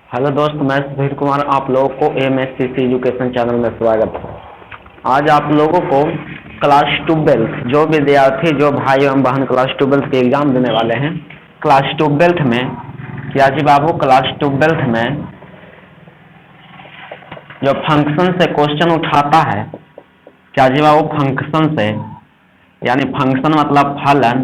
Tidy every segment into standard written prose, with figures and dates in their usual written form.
Hello दोस्त, मैं सुधीर कुमार आप लोगों को एमएससीसी एजुकेशन चैनल में स्वागत है। आज आप लोगों को क्लास 12 जो विद्यार्थी जो भाई एवं बहन क्लास 12 के एग्जाम देने वाले हैं, क्लास 12 में क्या जी बाबू, क्लास 12 में जो फंक्शन से क्वेश्चन उठाता है, क्या जी बाबू, फंक्शन से, यानी फंक्शन मतलब फलन,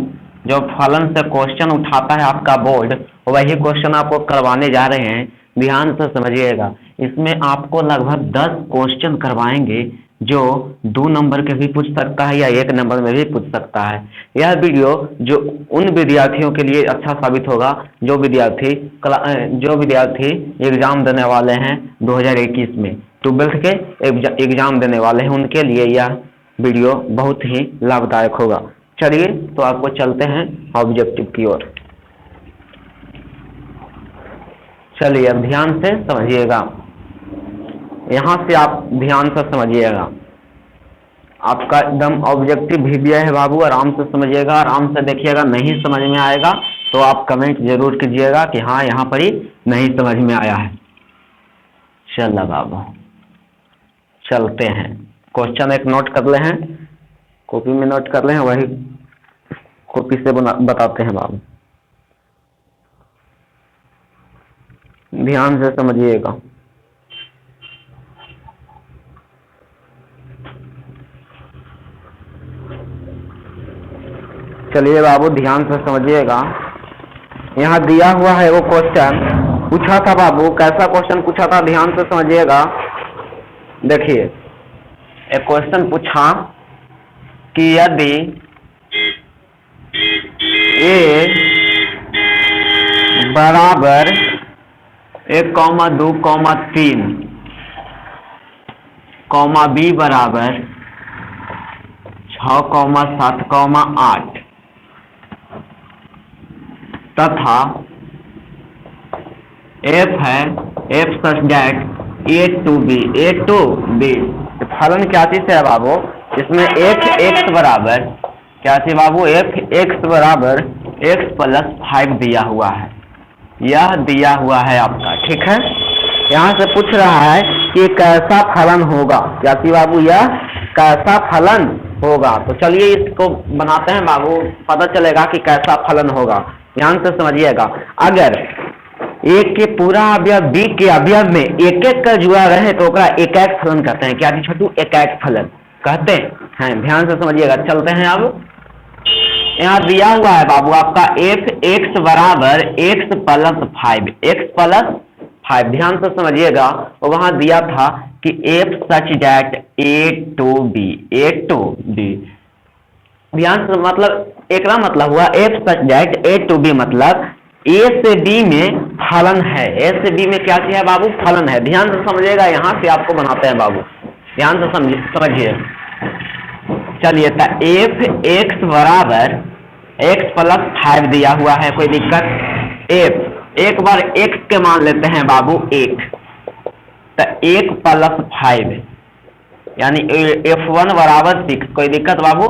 जो फलन से क्वेश्चन उठाता है आपका बोर्ड, वही क्वेश्चन आपको करवाने जा रहे हैं। ध्यान से समझिएगा। इसमें आपको लगभग 10 क्वेश्चन करवाएंगे जो 2 नंबर के भी पूछ सकता है या 1 नंबर में भी पूछ सकता है। यह वीडियो जो उन विद्यार्थियों के लिए अच्छा साबित होगा जो विद्यार्थी एग्जाम देने वाले हैं 2021 में, 12th के एग्जाम देने वाले हैं, उनके लिए यह वीडियो बहुत ही लाभदायक होगा। चलिए तो आपको चलते हैं ऑब्जेक्टिव की ओर। चलिए अब ध्यान से समझिएगा, यहाँ से आप ध्यान से समझिएगा। आपका एकदम ऑब्जेक्टिव वीडियो है बाबू, आराम से समझिएगा, आराम से देखिएगा। नहीं समझ में आएगा तो आप कमेंट जरूर कीजिएगा कि हाँ यहाँ पर ही नहीं समझ में आया है। चलो बाबू चलते हैं। क्वेश्चन एक नोट कर ले हैं, कॉपी में नोट कर ले हैं, वही कॉपी से बताते हैं बाबू। ध्यान से समझिएगा। चलिए बाबू ध्यान से समझिएगा। यहाँ दिया हुआ है वो क्वेश्चन पूछा था बाबू। कैसा क्वेश्चन पूछा था, ध्यान से समझिएगा। देखिए एक क्वेश्चन पूछा कि यदि ए बराबर 1,2,3 बी बराबर 6,7,8 तथा एफ है F such that A to B. फलन क्या चीज है बाबू, इसमें एफ एक्स बराबर क्या चीज बाबू, एफ एक्स बराबर एक्स प्लस 5 दिया हुआ है। यह दिया हुआ है आपका, ठीक है। यहाँ से पूछ रहा है कि कैसा फलन होगा, क्या चीज बाबू, यह कैसा फलन होगा। तो चलिए इसको बनाते हैं बाबू, पता चलेगा कि कैसा फलन होगा। ध्यान से समझिएगा। अगर ए के पूरा अवयव बी के अवयव में एक एक का जुड़ा रहे तो एक एक फलन कहते हैं। क्या जी छोटू, एक एक फलन कहते हैं। ध्यान से समझिएगा। चलते हैं अब। यहाँ दिया हुआ है बाबू आपका एफ एक्स बराबर एक्स प्लस 5, एक्स प्लस 5। ध्यान से समझिएगा। वहां दिया था कि F such that A to B. ध्यान से, मतलब एक मतलब हुआ F such that A to B, मतलब ए से बी में फलन है। ए से बी में क्या है बाबू, फलन है। ध्यान से समझिएगा। यहाँ से आपको बनाते हैं बाबू, ध्यान से समझिए। चलिए तो एफ एक्स बराबर एक्स प्लस 5 दिया हुआ है, कोई दिक्कत। एफ एक बार एक्स के मान लेते हैं बाबू 1, तो 1 प्लस 5 यानी F1 बराबर 6, कोई दिक्कत बाबू।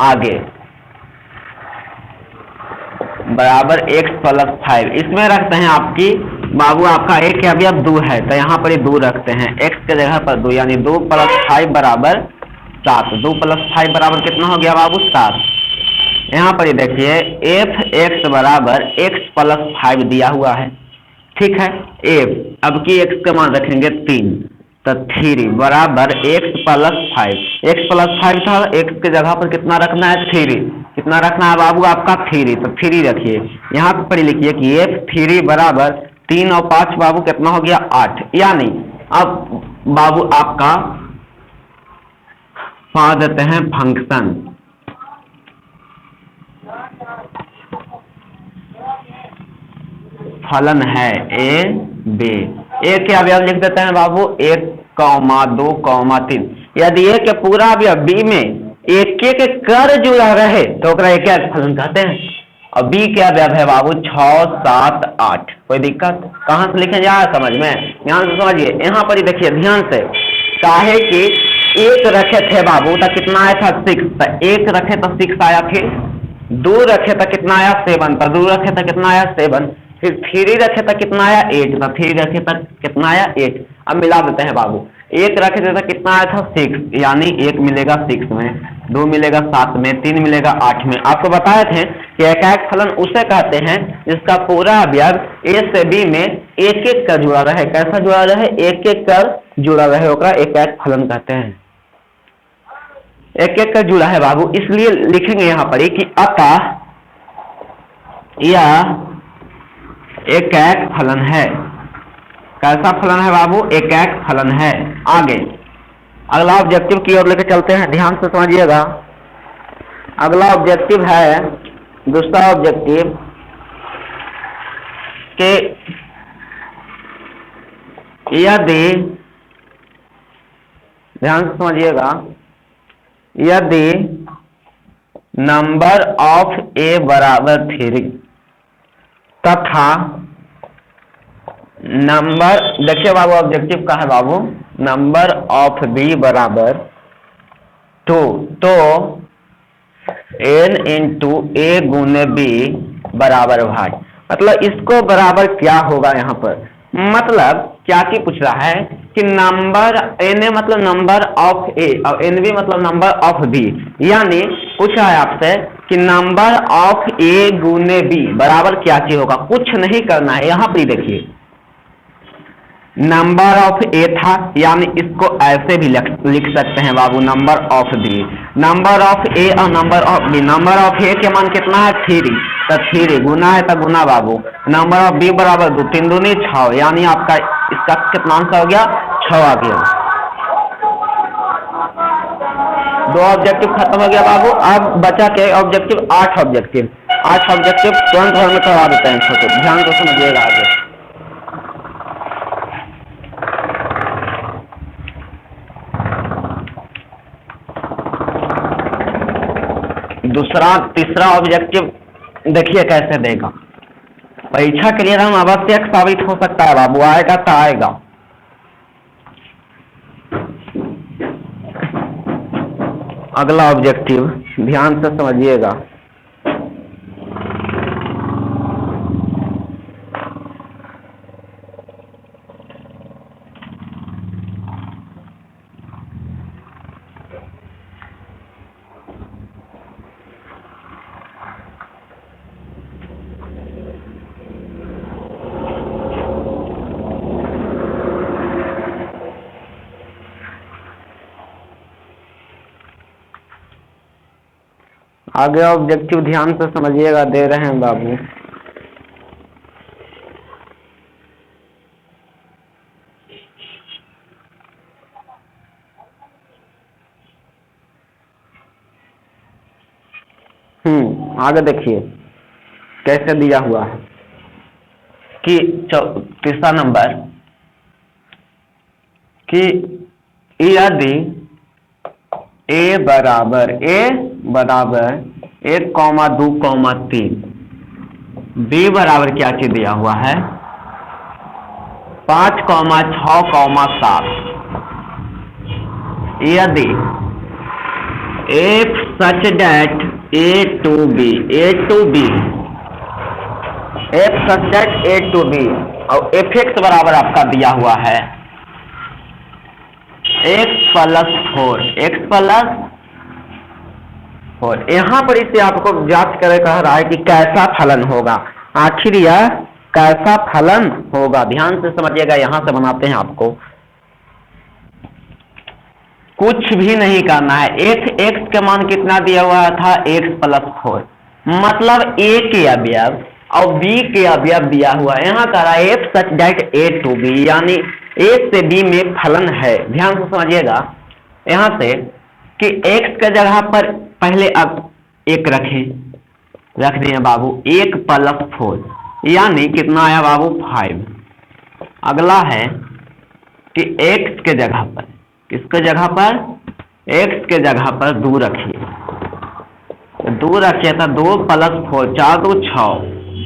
आगे बराबर x प्लस 5, इसमें रखते हैं आपकी बाबू आपका एक अवयव 2 है तो यहाँ पर 2 रखते हैं, x के जगह पर 2, यानी 2 प्लस 5 बराबर 7। 2 प्लस 5 बराबर कितना हो गया बाबू, 7। यहाँ पर देखिए एफ एक्स बराबर एक्स प्लस 5 दिया हुआ है, ठीक है। एफ अब की एक्स का मान रखेंगे 3, तो 3 बराबर एक्स प्लस 5। एक्स प्लस 5 था, एक्स के जगह पर कितना रखना है, 3। कितना रखना है बाबू आपका, 3। तो 3 रखिए। यहाँ पर लिखिए कि एफ 3 बराबर 3 और 5 बाबू कितना हो गया, 8। यानी अब बाबू आपका पा देते हैं फंक्शन। फलन है ए बी। ए के अवयव लिख देते हैं बाबू 1, 2, 3। यदि ए के पूरा अवयव बी में एक एक कर जुड़ा रहे तो एक एक फलन कहते हैं। और बी के अवयव है बाबू 6, 7, 8, कोई दिक्कत। कहाँ से लिखे जा रहा है समझ में, ध्यान से समझिए। यहाँ पर ही देखिए ध्यान से, काहे कि 1 रखे थे बाबू तो कितना आया था, 6। तो 1 रखे तो 6 आया, फिर 2 रखे तो कितना आया, 7। तो 2 रखे तो कितना आया, 7। फिर 3 रखे तो कितना आया 8, तो 3 रखे तो कितना आया 8। अब मिला देते हैं बाबू, 1 रखे थे तो कितना आया था 6, यानी 1 मिलेगा 6 में, 2 मिलेगा 7 में, 3 मिलेगा 8 में। आपको बताए थे कि एकाएक फलन उसे कहते हैं जिसका पूरा अवयव ए से बी में एक एक कर जुड़ा रहे। कैसा जुड़ा रहे? एक एक कर जुड़ा रहे, ओकरा एकाएक फलन कहते हैं। एक एक कर जुड़ा है बाबू, इसलिए लिखेंगे यहाँ पर कि अतः यह एकाएक फलन है। कैसा फलन है बाबू? एकाएक फलन है। आगे अगला ऑब्जेक्टिव की ओर लेकर चलते हैं, ध्यान से समझिएगा। अगला ऑब्जेक्टिव है, दूसरा ऑब्जेक्टिव के यदि, ध्यान से समझिएगा, यदि नंबर ऑफ ए बराबर 3 तथा नंबर, देखिए बाबू ऑब्जेक्टिव का है बाबू, नंबर ऑफ बी बराबर 2, तो n इंटू ए गुने बी बराबर भाई। मतलब इसको बराबर क्या होगा यहाँ पर? मतलब क्या की पूछ रहा है कि नंबर एन ए मतलब नंबर ऑफ ए और एन बी मतलब नंबर ऑफ बी, यानी पूछ रहा है आपसे कि नंबर ऑफ ए गुने बी बराबर क्या चीज होगा। कुछ नहीं करना है, यहाँ पर देखिए नंबर ऑफ ए था, यानी इसको ऐसे भी लिख सकते हैं बाबू, number of B. Number of A और number of B, number of A के मान कितना है 3, तो 3 गुना है तो गुना बाबू। नंबर ऑफ बी बराबर 2, 3 दूनी 6, यानी आपका इसका कितना आंसर हो गया 6 आ गया। 2 ऑब्जेक्टिव खत्म हो गया बाबू। अब बचा के ऑब्जेक्टिव 8 ऑब्जेक्टिव। 8 ऑब्जेक्टिव तुरंत भर में करवा देते हैं छोटे, ध्यान से समझिएगा। आगे तीसरा ऑब्जेक्टिव देखिए कैसे देगा। परीक्षा के लिए हम आवश्यक साबित हो सकता है बाबू, आएगा तो आएगा। अगला ऑब्जेक्टिव ध्यान से समझिएगा। आगे ऑब्जेक्टिव ध्यान से समझिएगा, दे रहे हैं बाबू। आगे देखिए कैसे दिया हुआ है कि तीसरा नंबर कि यदि ए बराबर 1,2,3, बी बराबर क्या चीज दिया हुआ है 5,6,7, यदि f such that a to b f such that a to b और fx बराबर आपका दिया हुआ है x + 4, यहाँ पर इसे आपको जांच करे कह रहा है कि कैसा फलन होगा। आखिर यह कैसा फलन होगा, ध्यान से समझिएगा। यहाँ से बनाते हैं आपको, कुछ भी नहीं करना है। x के मान कितना दिया हुआ था x + 4, मतलब a के अवयव और b के अवयव दिया हुआ है। यहाँ कह रहा है f such that a to b, यानी a से b में फलन है। ध्यान से समझिएगा यहाँ से कि x के जगह पर पहले अब 1 रख दिए बाबू, 1 + 4, यानी कितना आया बाबू 5। अगला है कि x के जगह पर, किसके जगह पर x के जगह पर 2 रखिए, 2 रखिए तो 2 + 4, 4 2 6।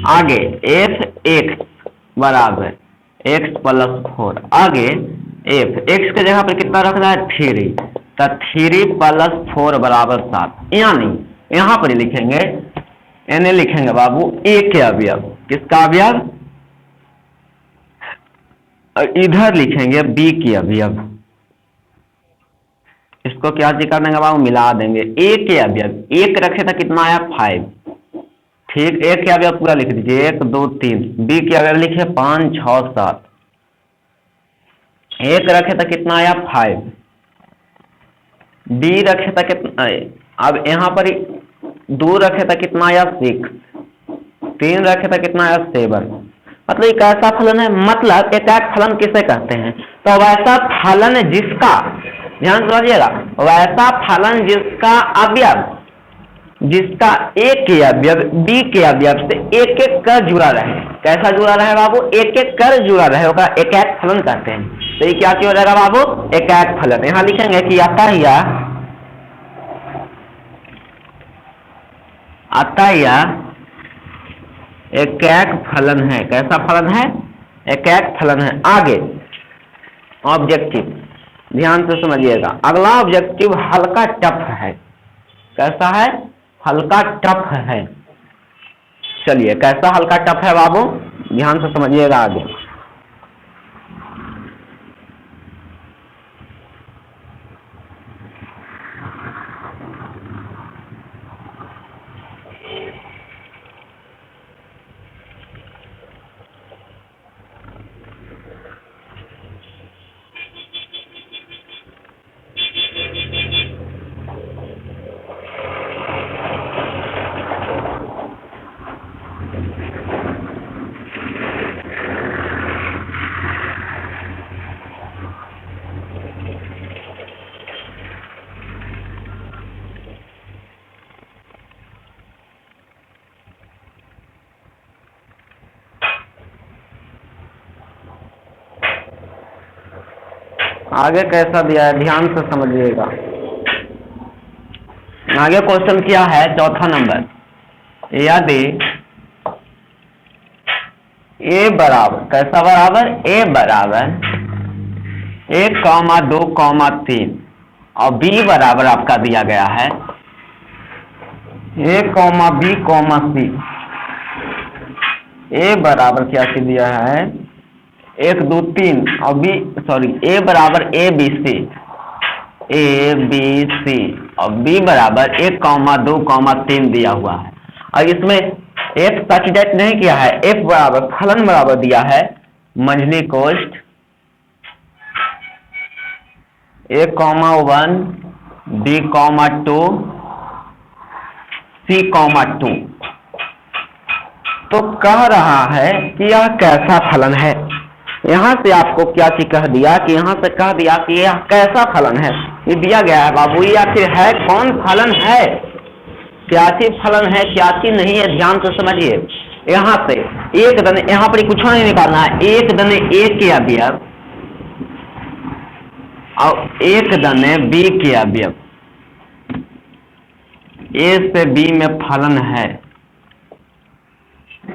आगे f(x) बराबर x + 4, आगे x के जगह पर कितना रखना है 3, तो 3 + 4 बराबर 7, यानी यहाँ पर लिखेंगे n लिखेंगे बाबू a के अवयव, किसका अवयव और इधर लिखेंगे बी के अवयव। इसको क्या जी कर देंगे बाबू, मिला देंगे। ए के अवयव एक रखे था कितना आया 5, ठीक। ए के अवयव पूरा लिख दीजिए 1 2 3। बी के अवयव लिखे 5 6 7। एक रखे था कितना आया 5, बी रखे था कितना, अब यहाँ पर 2 रखे था कितना आया 6, 3 रखे था कितना आया 7। मतलब एक ऐसा फलन है, मतलब एक फलन किसे कहते हैं, तो वैसा फलन जिसका, ध्यान समझिएगा, वैसा फलन जिसका अवयव, जिसका ए के अवयव बी के अवयव से एक एक कर जुड़ा रहे। कैसा जुड़ा रहे बाबू, एक एक कर जुड़ा रहे होगा, एक एक फलन कहते हैं। तो ये क्या हो जाएगा बाबू, एक एक फलन। यहां लिखेंगे कि अतः एक एक फलन है। कैसा फलन है, एक एक फलन है। आगे ऑब्जेक्टिव, ध्यान से समझिएगा। अगला ऑब्जेक्टिव हल्का टफ है। कैसा है, हल्का टफ है। चलिए कैसा हल्का टफ है बाबू, ध्यान से समझिएगा आगे। आगे कैसा दिया है, ध्यान से समझिएगा। आगे क्वेश्चन क्या है, चौथा नंबर। यदि ए बराबर, कैसा बराबर, ए बराबर 1,2,3 और बी बराबर आपका दिया गया है A,B,C। ए बराबर क्या सी दिया है 1 2 3 और बी, सॉरी, ए बराबर ABC, ABC और बी बराबर 1,2,3 दिया हुआ है। और इसमें एफ सच नहीं किया है, एफ बराबर फलन बराबर दिया है मंझली कोष्ठ A,1 B,2 C,2। तो कह रहा है कि यह कैसा फलन है। यहां से आपको क्या चीज कह दिया कि यहां से कह दिया कि यह कैसा फलन है। ये दिया गया है बाबू, ये आखिर है कौन फलन है, क्या चीज फलन है क्या चीज नहीं है, ध्यान से समझिए। यहां से एक दने, यहां पर कुछ नहीं निकालना है, एक दने ए के अवयव और एक दने बी के अवयव। ए से बी में फलन है,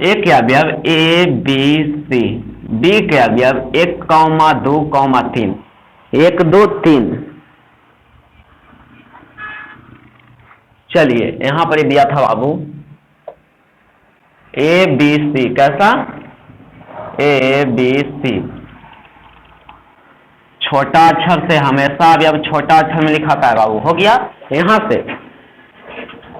ए के अवयव ए बी सी, बी के अवयव 1,2,3, 1 2 3। चलिए यहां पर दिया था बाबू ए बी सी। कैसा, ए बी सी। छोटा अक्षर से हमेशा अवयव छोटा अक्षर में लिखा था बाबू, हो गया। यहां से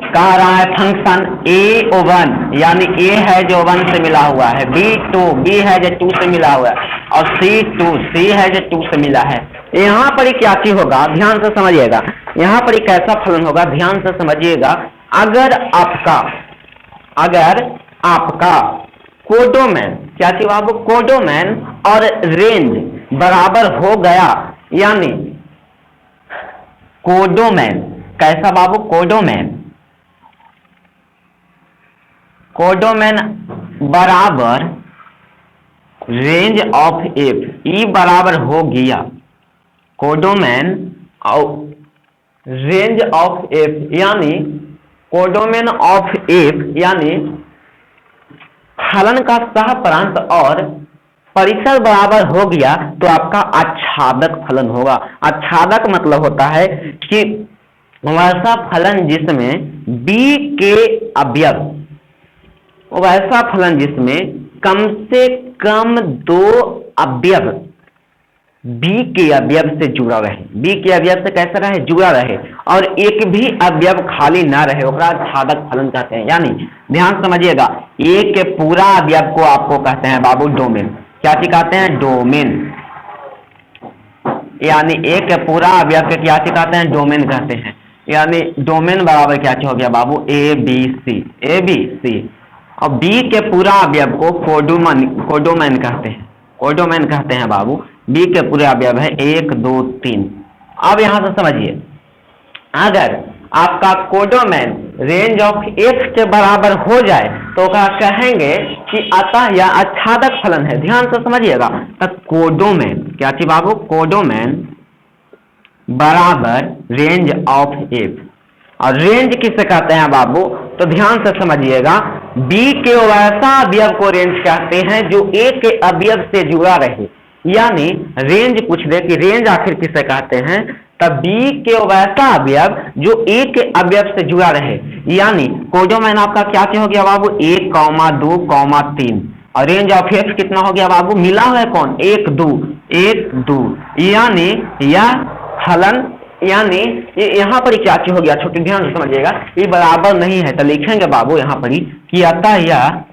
कह रहा है फंक्शन A1, यानी A है जो 1 से मिला हुआ है, B2, B है जो 2 से मिला हुआ है, और C2, C है जो 2 से मिला है। यहाँ पर क्या चीज होगा, ध्यान से समझिएगा। यहाँ पर कैसा फलन होगा, ध्यान से समझिएगा। अगर आपका कोडोमैन, क्या चीज बाबू, कोडोमैन और रेंज बराबर हो गया, यानी कोडोमैन, कैसा बाबू, कोडोमैन बराबर रेंज ऑफ एफ, ई बराबर हो गया कोडोमैन और रेंज ऑफ एफ, यानी कोडोमैन ऑफ एफ, यानी फलन का सह प्रांत और परिसर बराबर हो गया, तो आपका आच्छादक फलन होगा। आच्छादक मतलब होता है कि वैसा फलन जिसमें बी के अवयव, वैसा फलन जिसमें कम से कम 2 अवयव बी के अवयव से जुड़ा रहे, बी के अवयव से कैसे रहे, जुड़ा रहे, और एक भी अवयव खाली ना रहे, ओकरा छादक फलन कहते हैं। यानी ध्यान समझिएगा, ए के पूरा अवयव को आपको कहते हैं बाबू डोमेन। क्या चीज कहते हैं, डोमेन। यानी ए के पूरा अवयव के क्या चीज कहते हैं, डोमेन कहते हैं। यानी डोमेन बराबर क्या चीज हो गया बाबू, A B C, A B C. और बी के पूरा अवयव को कोडोमेन कहते हैं, कोडोमेन कहते हैं बाबू। बी के पूरे अवयव है 1 2 3। अब यहां से समझिए, अगर आपका कोडोमेन रेंज ऑफ एक्स के बराबर हो जाए तो क्या कहेंगे कि अतः यह आच्छादक फलन है। ध्यान से समझिएगा, तो कोडोमेन क्या चीज बाबू, कोडोमेन बराबर रेंज ऑफ एफ। और रेंज किसे कहते हैं बाबू, तो ध्यान से समझिएगा, बी के वैसा अवयव को रेंज कहते हैं जो ए के अवयव से जुड़ा रहे। यानी रेंज पूछ दे कि रेंज आखिर किसे कहते हैं, तब बी के वैसा अवयव जो ए के अवयव से जुड़ा रहे। यानी कोडोमेन आपका क्या हो गया बाबू, 1 2 3। और रेंज ऑफ एफ कितना हो गया बाबू, मिला हुआ है कौन, 1 2 1 2। यानी यह फलन, यानी यहाँ पर क्या चीज हो गया, छोटे ध्यान से समझिएगा, ये बराबर नहीं है तो लिखेंगे बाबू यहाँ पर कि अतः यह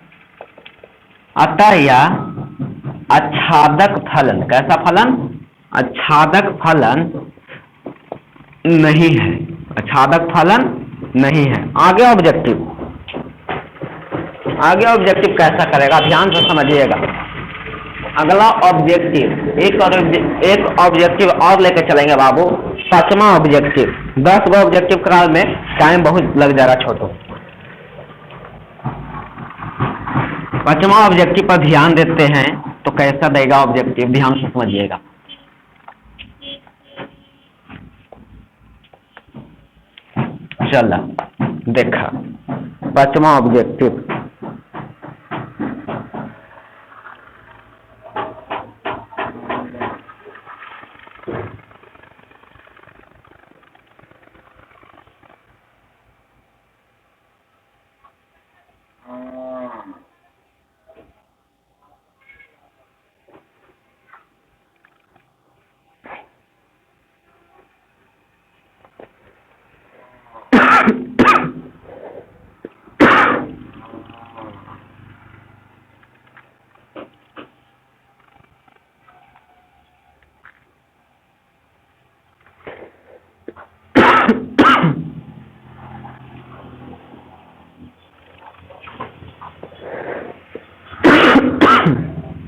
आच्छादक फलन, कैसा फलन, आच्छादक फलन नहीं है, आच्छादक फलन नहीं है। आगे ऑब्जेक्टिव, आगे ऑब्जेक्टिव कैसा करेगा, ध्यान से समझिएगा। अगला ऑब्जेक्टिव, एक ऑब्जेक्टिव और लेकर चलेंगे बाबू, 5वां ऑब्जेक्टिव। 10 गो ऑब्जेक्टिव कराने में टाइम बहुत लग जाएगा छोटो। 5वां ऑब्जेक्टिव पर ध्यान देते हैं तो कैसा देगा ऑब्जेक्टिव, ध्यान से समझिएगा। चला देखा 5वां ऑब्जेक्टिव,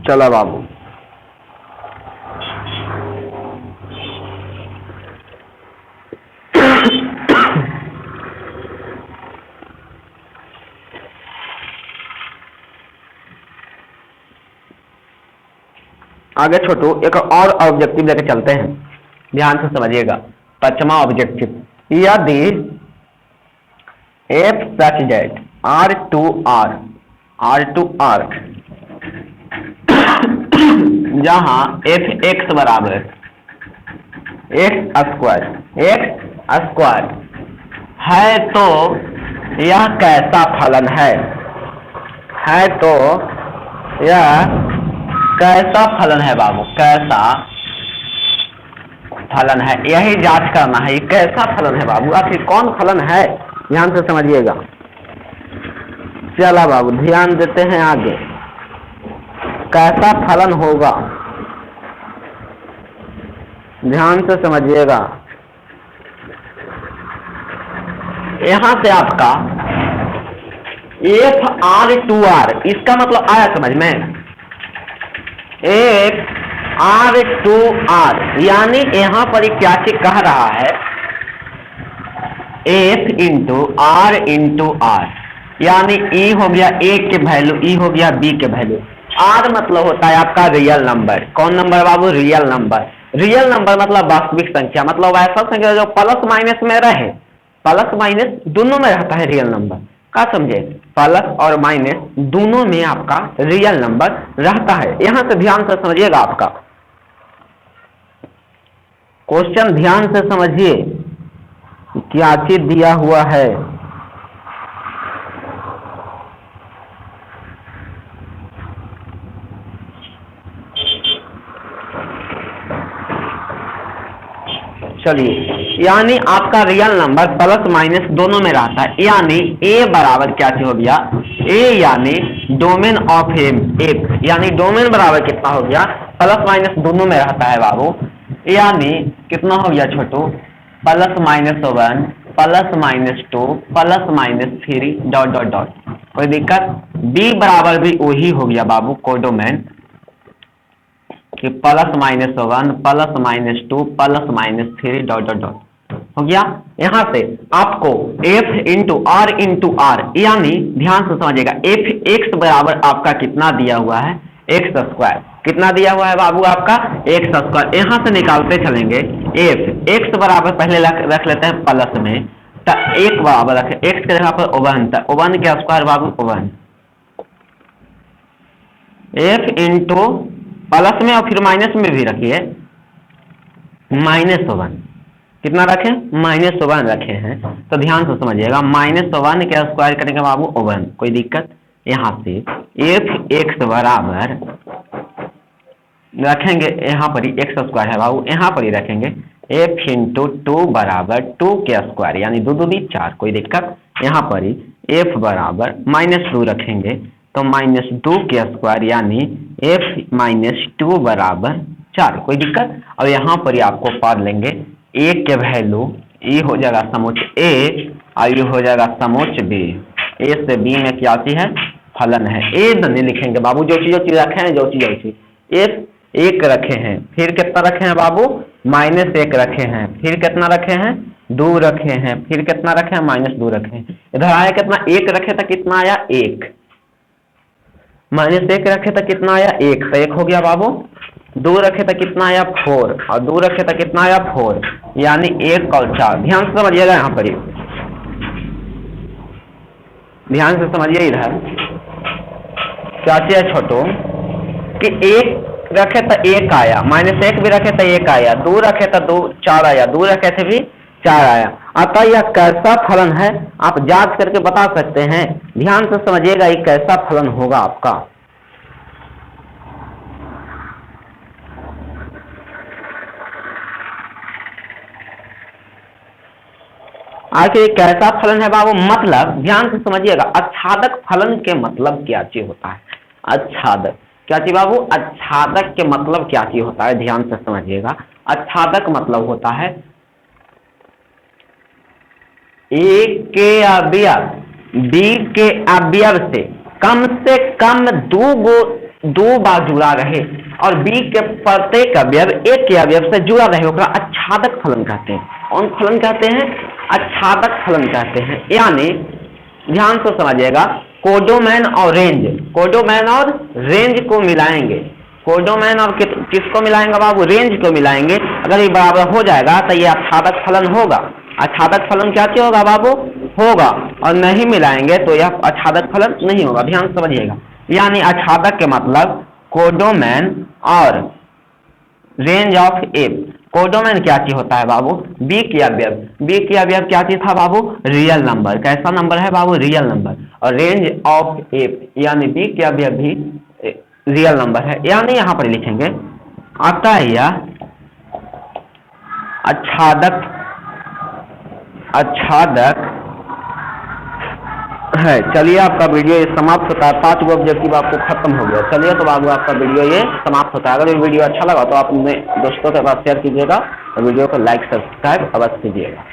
चला बाबू, आगे छोटू एक और ऑब्जेक्टिव लेके चलते हैं, ध्यान से समझिएगा। 5वां ऑब्जेक्टिव, यदि f such that R जहां f(x) बराबर x स्क्वायर है तो यह कैसा फलन है, तो यह कैसा फलन है बाबू, कैसा फलन है, यही जांच करना है, ये कैसा फलन है बाबू, आखिर कौन फलन है, ध्यान से समझिएगा। चला बाबू ध्यान देते हैं आगे, कैसा फलन होगा, ध्यान से समझिएगा। यहां से आपका FR2R, इसका मतलब आया समझ में, FR2R, यानी यहां पर क्या चीज कह रहा है, F इंटू R, यानी E हो गया A के वैल्यू, E हो गया B के वैल्यू। R मतलब होता है आपका रियल नंबर, कौन नंबर बाबू, रियल नंबर। रियल नंबर मतलब वास्तविक संख्या, मतलब ऐसा संख्या जो प्लस माइनस में रहे, प्लस माइनस दोनों में रहता है रियल नंबर, क्या समझे, प्लस और माइनस दोनों में आपका रियल नंबर रहता है। यहां से ध्यान से समझिएगा, आपका क्वेश्चन ध्यान से समझिए, क्या चीज दिया हुआ है, चलिए, यानी आपका रियल नंबर प्लस माइनस दोनों में रहता है, यानी ए बराबर क्या हो गया, ए यानी डोमेन ऑफ एक, यानी डोमेन बराबर कितना हो गया, प्लस माइनस दोनों में रहता है बाबू, यानी कितना हो गया छोटू, plus minus 1 plus minus 2 plus minus 3 dot dot dot, कोई दिक्कत। बी बराबर भी वही हो गया बाबू कोडोमेन कि plus minus 1 plus minus 2 plus minus 3 dot dot dot हो गया। यहां से आपको f इंटू आर यानी ध्यान से समझिएगा, एफ एक्स बराबर आपका कितना दिया हुआ है, एक्स स्क्वायर, कितना दिया हुआ है बाबू आपका एक्स स्क्वायर। यहां से निकालते चलेंगे, एफ एक्स बराबर पहले रख लेते हैं प्लस में, तो एक बराबर रखे एक्स के जगह पर 1 के स्क्वायर बाबू 1, एफ इंटू प्लस में और फिर माइनस में भी रखिए -1, कितना रखें -1 रखे हैं, तो ध्यान से समझिएगा -1 के स्क्वायर करेंगे बाबू 1, कोई दिक्कत। यहाँ से एफ एक्स बराबर रखेंगे, यहाँ पर ही एक्स स्क्वायर है बाबू, यहाँ पर ही रखेंगे एफ इंटू 2 बराबर 2 के स्क्वायर यानी 2 2 4, कोई दिक्कत। यहाँ पर ही एफ बराबर -2 रखेंगे तो -2 के स्क्वायर यानी एफ -2 बराबर 4, कोई दिक्कत। और यहाँ पर ही आपको पढ़ लेंगे ए के वैल्यू, ए हो जाएगा समोच्च ए और ये हो जाएगा समोच्च बी, ए से बी में क्या आती है फलन है। ए नहीं लिखेंगे बाबू, जो चीज रखे हैं, जो चीज एफ 1 रखे हैं, फिर कितना रखे हैं बाबू -1 रखे हैं, फिर कितना रखे हैं 2 रखे हैं, फिर कितना रखे हैं -2 रखे हैं। इधर आया कितना 1 रखे तो कितना आया 1, -1 रखे तो कितना आया 1, तो 1 हो गया बाबू। 2 रखे तो कितना आया 4 और 2 रखे तो कितना आया 4, यानी 1 और 4। ध्यान से समझिएगा, यहाँ पर ध्यान से समझिए, इधर क्या चाहिए छोटो कि 1 रखे तो 1 आया, -1 भी रखे तो 1 आया, 2 रखे तो 2 4 आया, 2 रखे थे भी 4 आया। अतः यह कैसा फलन है आप जांच करके बता सकते हैं। ध्यान से समझिएगा, ये कैसा फलन होगा आपका। आखिर कैसा फलन है बाबू, मतलब ध्यान से समझिएगा, आच्छादक फलन के मतलब क्या चीज होता है, आच्छादक क्या चीज बाबू, आच्छादक के मतलब क्या चीज होता है, ध्यान से समझिएगा। आच्छादक मतलब होता है ए के अवयव बी के अवयव से कम 2 बार जुड़ा रहे और बी के प्रत्येक अवयव ए के अवयव से जुड़ा रहे, ओकरा आच्छादक फलन कहते हैं। कौन फलन कहते हैं, आच्छादक फलन कहते हैं। यानी ध्यान से समझिएगा, कोडोमैन और रेंज, कोडोमैन और रेंज को मिलाएंगे, कोडोमैन और किसको मिलाएंगे बाबू, रेंज को मिलाएंगे। अगर ये बराबर हो जाएगा तो ये आच्छादक फलन होगा। आच्छादक फलन क्या होगा बाबू, होगा, और नहीं मिलाएंगे तो यह आच्छादक फलन नहीं होगा। ध्यान समझिएगा, यानी आच्छादक के मतलब कोडोमैन और रेंज ऑफ ए। कोडोमैन क्या चीज होता है बाबू, बी की अवयव, बी की अवयव क्या चीज था बाबू, रियल नंबर, कैसा नंबर है बाबू, रियल नंबर। और रेंज ऑफ ए यानी बी की अवयव भी रियल नंबर है, यानी यहाँ पर लिखेंगे अतः यह आच्छादक है। चलिए, आपका वीडियो ये समाप्त होता है, 5 ऑब्जेक्टिव आपको खत्म हो गया। चलिए तो बाबू आपका वीडियो ये समाप्त होता है। अगर ये वीडियो अच्छा लगा तो आप अपने दोस्तों के पास शेयर कीजिएगा और वीडियो को लाइक सब्सक्राइब अवश्य कीजिएगा।